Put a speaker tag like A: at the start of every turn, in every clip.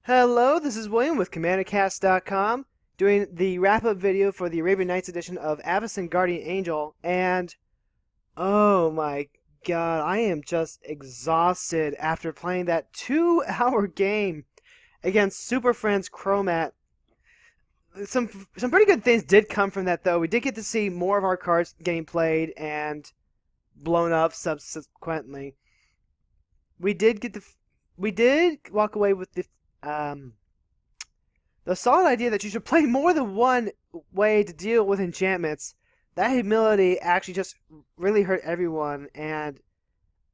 A: Hello, this is William with CommanderCast.com doing the wrap-up video for the Arabian Nights edition of Avacyn Guardian Angel, and oh my god, I am just exhausted after playing that 2-hour game against Super Friends Chromat. Some pretty good things did come from that though. We did get to see more of our cards getting played and blown up subsequently. We did get we did walk away with the solid idea that you should play more than one way to deal with enchantments. That humility actually just really hurt everyone, and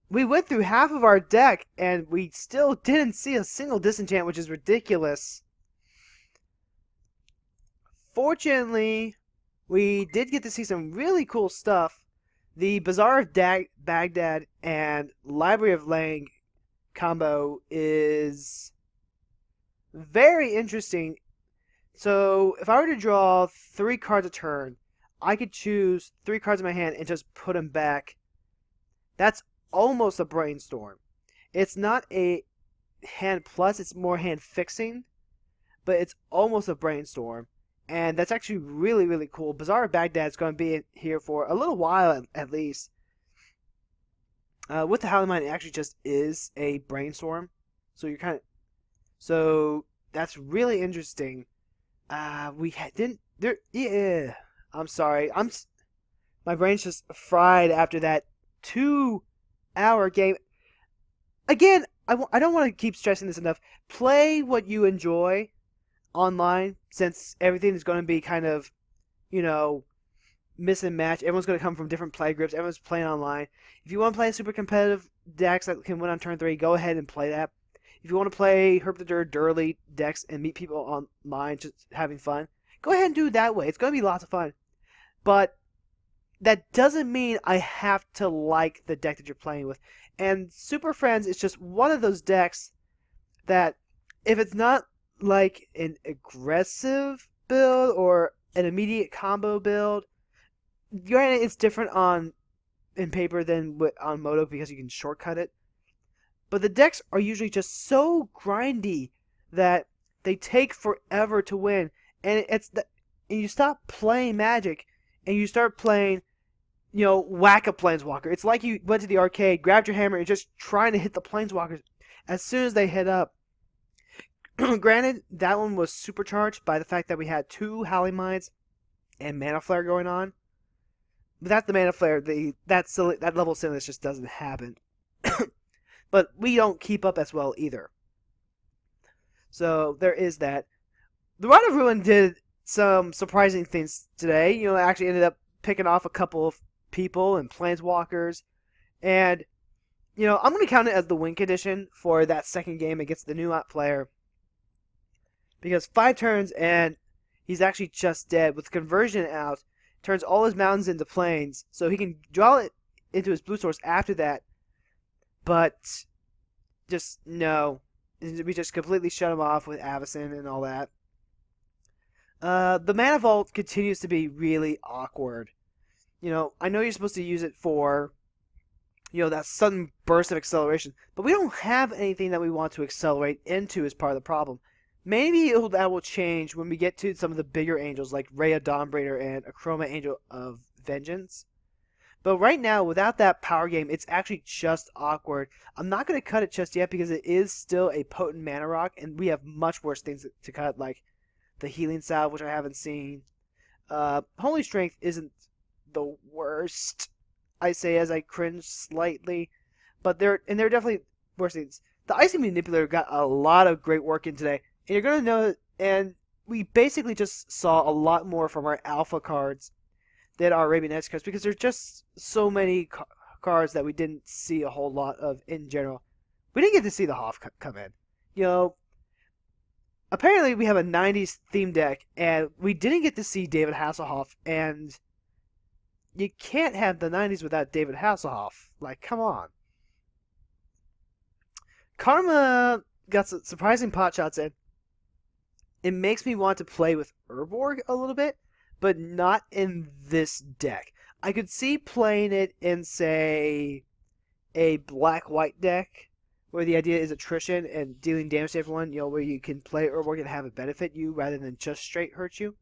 A: we went through half of our deck and we still didn't see a single disenchant, which is ridiculous. Fortunately, we did get to see some really cool stuff. The Bazaar of Baghdad and Library of Lang combo is very interesting. So if I were to draw 3 cards a turn, I could choose 3 cards in my hand and just put them back. That's almost a brainstorm. It's not a hand plus, it's more hand fixing, but it's almost a brainstorm. And that's actually really, really cool. Bazaar of Baghdad is going to be here for a little while at least. With the Howling Mine, it actually just is a brainstorm. So that's really interesting. Didn't there? Yeah, I'm sorry. My brain's just fried after that 2-hour game. Again, I don't want to keep stressing this enough. Play what you enjoy online, since everything is going to be kind of, miss and match. Everyone's going to come from different play groups. Everyone's playing online. If you want to play super competitive decks that can win on turn 3, go ahead and play that. If you want to play Herb the Durley decks and meet people online just having fun, go ahead and do it that way. It's going to be lots of fun. But that doesn't mean I have to like the deck that you're playing with. And Super Friends is just one of those decks that if it's not like an aggressive build or an immediate combo build, granted it's different in paper than on Moto because you can shortcut it. But the decks are usually just so grindy that they take forever to win, and and you stop playing Magic and you start playing, whack a Planeswalker. It's like you went to the arcade, grabbed your hammer, and just trying to hit the Planeswalkers as soon as they hit up. Granted, that one was supercharged by the fact that we had 2 Howling Mines and Mana Flare going on. But that's the Mana Flare. That level of silliness just doesn't happen. But we don't keep up as well either. So there is that. The Rod of Ruin did some surprising things today. Actually ended up picking off a couple of people and Planeswalkers. And, I'm going to count it as the win condition for that second game against the new player. Because 5 turns and he's actually just dead. With conversion out, turns all his mountains into plains. So he can draw it into his blue source after that. But just no. We just completely shut him off with Avacyn and all that. The Mana Vault continues to be really awkward. I know you're supposed to use it for, that sudden burst of acceleration, but we don't have anything that we want to accelerate into as part of the problem. Maybe that will change when we get to some of the bigger angels like Rhea Dawnbreaker and Akroma Angel of Vengeance. But right now, without that power game, it's actually just awkward. I'm not going to cut it just yet because it is still a potent mana rock, and we have much worse things to cut, like the Healing Salve, which I haven't seen. Holy Strength isn't the worst, I say as I cringe slightly, but there are definitely worse things. The Icy Manipulator got a lot of great work in today, and you're going to know, and we basically just saw a lot more from our alpha cards than our Arabian Nights cards because there's just so many cards that we didn't see a whole lot of in general. We didn't get to see the Hoff come in. Apparently we have a 90s theme deck, and we didn't get to see David Hasselhoff, and you can't have the 90s without David Hasselhoff. Like, come on. Karma got some surprising pot shots in. It makes me want to play with Urborg a little bit, but not in this deck. I could see playing it in, say, a black-white deck where the idea is attrition and dealing damage to everyone, where you can play or work and have it benefit you rather than just straight hurt you.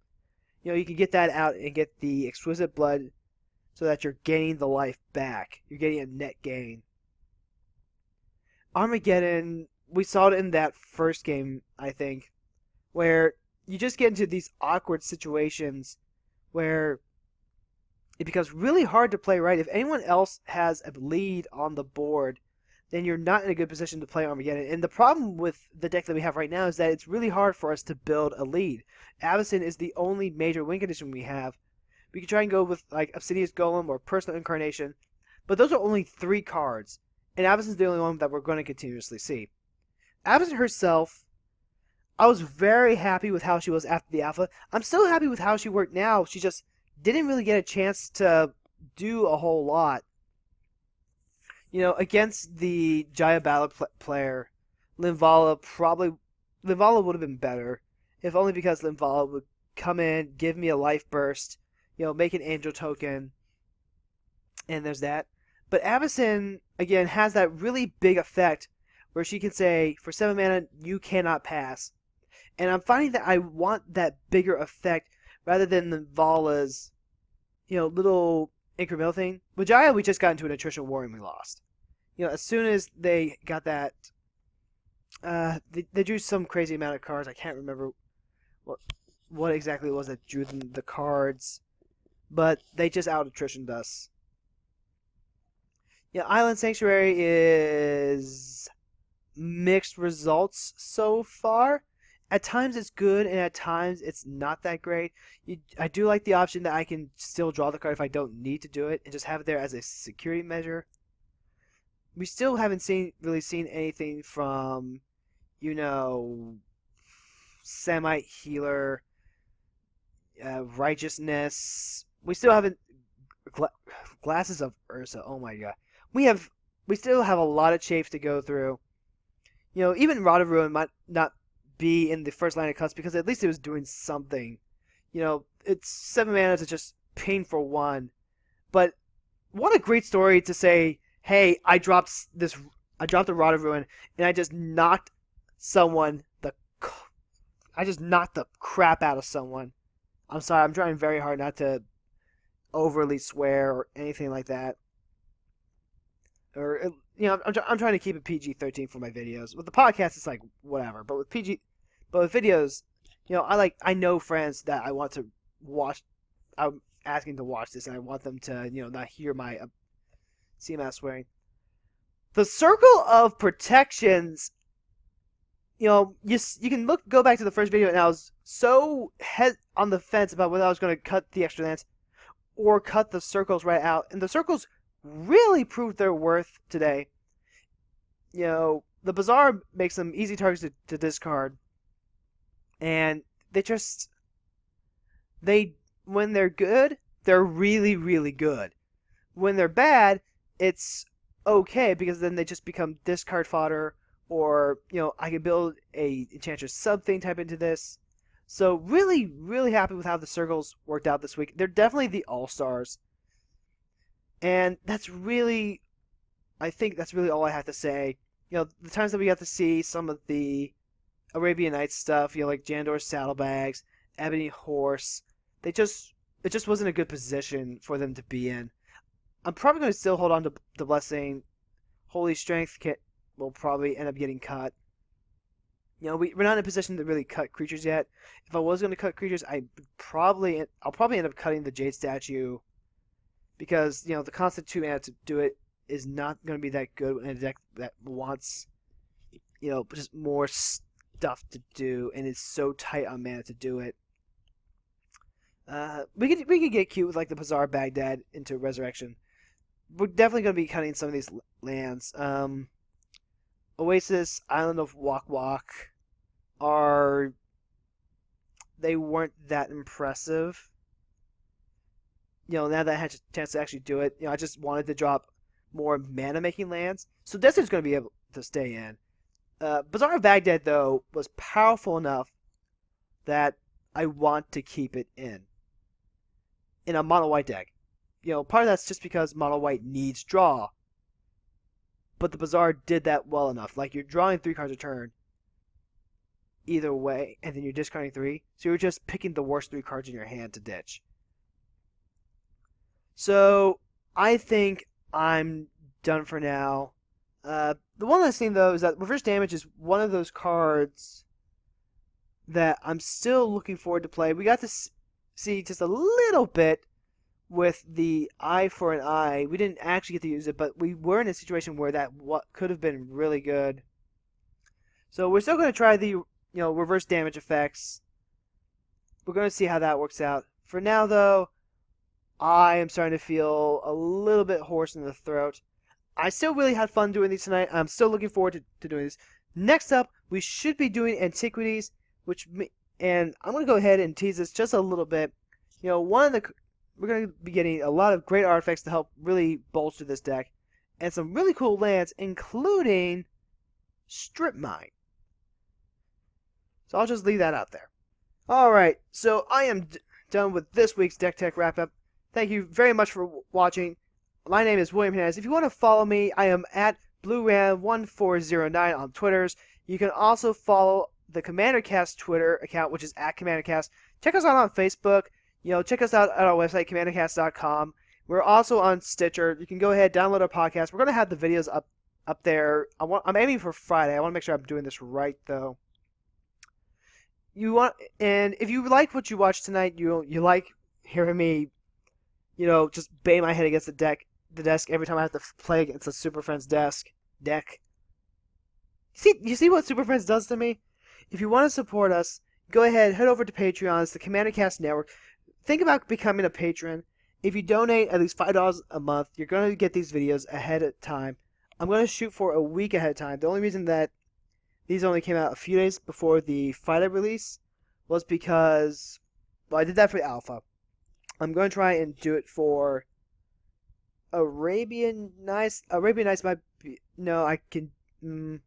A: You can get that out and get the exquisite blood so that you're gaining the life back. You're getting a net gain. Armageddon, we saw it in that first game, I think, where you just get into these awkward situations where it becomes really hard to play right. If anyone else has a lead on the board, then you're not in a good position to play Armageddon. And the problem with the deck that we have right now is that it's really hard for us to build a lead. Avacyn is the only major win condition we have. We can try and go with like Obsidious Golem or Personal Incarnation, but those are only 3 cards, and Avacyn's the only one that we're going to continuously see. Avacyn herself, I was very happy with how she was after the alpha. I'm still happy with how she worked now. She just didn't really get a chance to do a whole lot. Against the Jaya Battle player, Linvala would have been better, if only because Linvala would come in, give me a life burst, make an angel token, and there's that. But Avacyn, again, has that really big effect where she can say, for 7 mana, you cannot pass. And I'm finding that I want that bigger effect rather than Linvala's, little incremental thing. With Jaya, we just got into an attrition war and we lost. As soon as they got that, they drew some crazy amount of cards. I can't remember what exactly it was that drew them the cards, but they just out-attritioned us. Island Sanctuary is mixed results so far. At times it's good, and at times it's not that great. I do like the option that I can still draw the card if I don't need to do it, and just have it there as a security measure. We still haven't really seen anything from, Semite Healer, Righteousness. We still haven't Glasses of Ursa. Oh my god, we still have a lot of chafes to go through. Even Rod of Ruin might not be in the first line of cuts because at least it was doing something. It's 7 mana to just ping for 1, but what a great story to say. Hey, I dropped the Rod of Ruin, and I just knocked the crap out of someone. I'm sorry, I'm trying very hard not to overly swear or anything like that. Or I'm trying to keep it PG-13 for my videos. With the podcast, it's like whatever. But with videos, I know friends that I want to watch. I'm asking to watch this, and I want them to not hear my CMS swearing. The circle of protections, you can go back to the first video, and I was so on the fence about whether I was going to cut the extra lands or cut the circles right out, and the circles really proved their worth today. The Bazaar makes them easy targets to discard, and when they're good, they're really, really good. When they're bad, it's okay because then they just become discard fodder, or I can build a Enchantress sub thing type into this. So really, really happy with how the circles worked out this week. They're definitely the all-stars. And I think that's really all I have to say. The times that we got to see some of the Arabian Nights stuff, like Jandor's Saddlebags, Ebony Horse, it just wasn't a good position for them to be in. I'm probably going to still hold on to the Blessing. Holy Strength will probably end up getting cut. We're not in a position to really cut creatures yet. If I was going to cut creatures, I'll probably end up cutting the Jade Statue, because the constant 2 mana to do it is not going to be that good in a deck that wants just more stuff to do, and it's so tight on mana to do it. We could get cute with like the Bazaar Baghdad into Resurrection. We're definitely going to be cutting some of these lands. Oasis, Island of Wak Wak they weren't that impressive. Now that I had a chance to actually do it, I just wanted to drop more mana making lands. So Desert's going to be able to stay in. Bazaar of Baghdad, though, was powerful enough that I want to keep it in a mono white deck. Part of that's just because mono white needs draw. but the Bazaar did that well enough. Like, you're drawing 3 cards a turn either way, and then you're discarding 3. So you're just picking the worst 3 cards in your hand to ditch. So I think I'm done for now. The one last thing, though, is that reverse damage is one of those cards that I'm still looking forward to play. We got to see just a little bit with the eye for an eye. We didn't actually get to use it, but we were in a situation where that could have been really good. So we're still going to try the reverse damage effects. We're going to see how that works out. For now, though, I am starting to feel a little bit hoarse in the throat. I still really had fun doing these tonight. I'm still looking forward to doing this. Next up, we should be doing Antiquities, and I'm going to go ahead and tease this just a little bit. We're going to be getting a lot of great artifacts to help really bolster this deck, and some really cool lands, including Strip Mine. So I'll just leave that out there. Alright, so I am done with this week's Deck Tech Wrap-Up. Thank you very much for watching. My name is William Hernandez. If you want to follow me, I am at BlueRam1409 on Twitters. You can also follow the CommanderCast Twitter account, which is at CommanderCast. Check us out on Facebook. Check us out at our website, CommanderCast.com. We're also on Stitcher. You can go ahead, download our podcast. We're going to have the videos up there. I'm aiming for Friday. I want to make sure I'm doing this right, though. And if you like what you watched tonight, you like hearing me, just bang my head against the desk every time I have to play against a Super Friends deck. You see what Super Friends does to me? If you want to support us, go ahead, head over to Patreon. It's the CommanderCast Network. Think about becoming a patron. If you donate at least $5 a month, you're going to get these videos ahead of time. I'm going to shoot for a week ahead of time. The only reason that these only came out a few days before the Friday release was because, I did that for the alpha. I'm going to try and do it for Arabian Nights. Arabian Nights might be... No, I can... I'm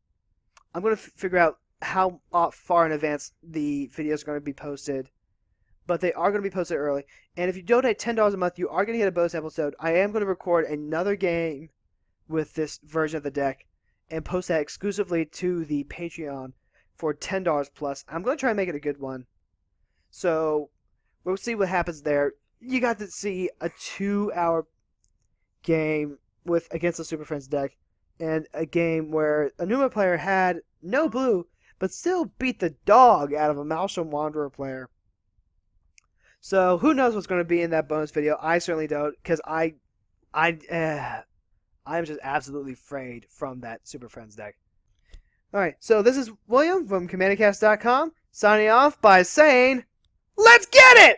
A: going to figure out how far in advance the videos are going to be posted. But they are going to be posted early. And if you donate $10 a month, you are going to get a bonus episode. I am going to record another game with this version of the deck and post that exclusively to the Patreon for $10 plus. I'm going to try and make it a good one. So, we'll see what happens there. You got to see a 2-hour game against the Super Friends deck, and a game where a Numa player had no blue, but still beat the dog out of a Maelstrom Wanderer player. So, who knows what's going to be in that bonus video? I certainly don't, because I'm just absolutely afraid from that Super Friends deck. Alright, so this is William from CommanderCast.com, signing off by saying, let's get it!